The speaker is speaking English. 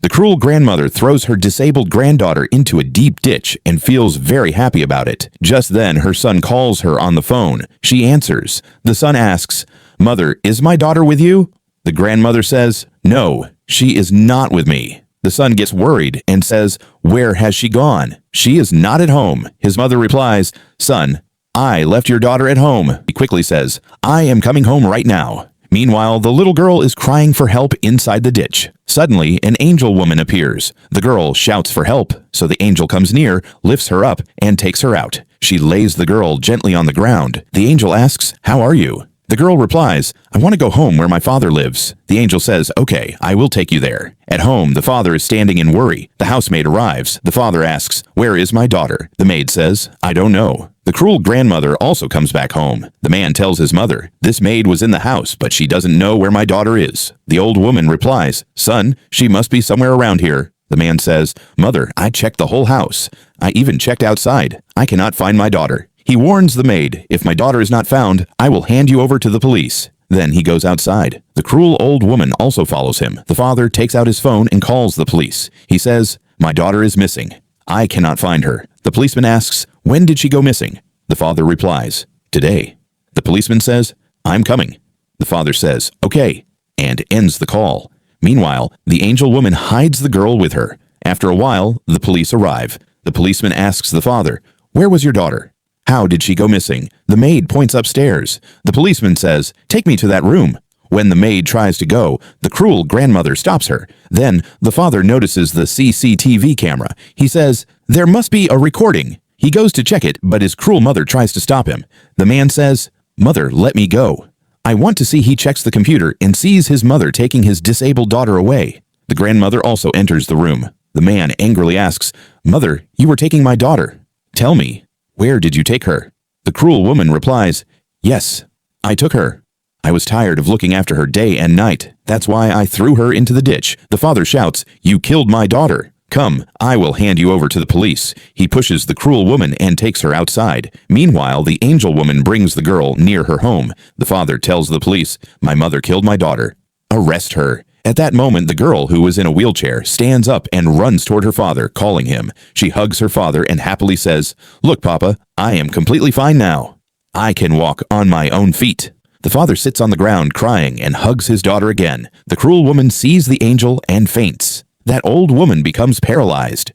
The cruel grandmother throws her disabled granddaughter into a deep ditch and feels very happy about it. Just then, her son calls her on the phone. She answers. The son asks, "Mother, is my daughter with you?" The grandmother says, "No, she is not with me." The son gets worried and says, "Where has she gone? She is not at home." His mother replies, "Son, I left your daughter at home." He quickly says, "I am coming home right now." Meanwhile, the little girl is crying for help inside the ditch. Suddenly, an angel woman appears. The girl shouts for help, so the angel comes near, lifts her up, and takes her out. She lays the girl gently on the ground. The angel asks, "How are you?" The girl replies, "I want to go home where my father lives." The angel says, "Okay, I will take you there." At home, the father is standing in worry. The housemaid arrives. The father asks, "Where is my daughter?" The maid says, "I don't know." The cruel grandmother also comes back home. The man tells his mother, "This maid was in the house, but she doesn't know where my daughter is." The old woman replies, "Son, she must be somewhere around here." The man says, "Mother, I checked the whole house. I even checked outside. I cannot find my daughter." He warns the maid, "If my daughter is not found, I will hand you over to the police." Then he goes outside. The cruel old woman also follows him. The father takes out his phone and calls the police. He says, "My daughter is missing. I cannot find her." The policeman asks, "When did she go missing?" The father replies, "Today." The policeman says, "I'm coming." The father says, "Okay," and ends the call. Meanwhile, the angel woman hides the girl with her. After a while, the police arrive. The policeman asks the father, "Where was your daughter? How did she go missing?" The maid points upstairs. The policeman says, "Take me to that room." When the maid tries to go, the cruel grandmother stops her. Then the father notices the CCTV camera. He says, "There must be a recording." He goes to check it, but his cruel mother tries to stop him. The man says, "Mother, let me go." I want to see. He checks the computer and sees his mother taking his disabled daughter away. The grandmother also enters the room. The man angrily asks, "Mother, you were taking my daughter. Tell me, where did you take her?" The cruel woman replies, "Yes, I took her. I was tired of looking after her day and night. That's why I threw her into the ditch." The father shouts, "You killed my daughter. Come, I will hand you over to the police." He pushes the cruel woman and takes her outside. Meanwhile, the angel woman brings the girl near her home. The father tells the police, "My mother killed my daughter. Arrest her." At that moment, the girl, who was in a wheelchair, stands up and runs toward her father, calling him. She hugs her father and happily says, "Look, Papa, I am completely fine now. I can walk on my own feet." The father sits on the ground crying and hugs his daughter again. The cruel woman sees the angel and faints. That old woman becomes paralyzed.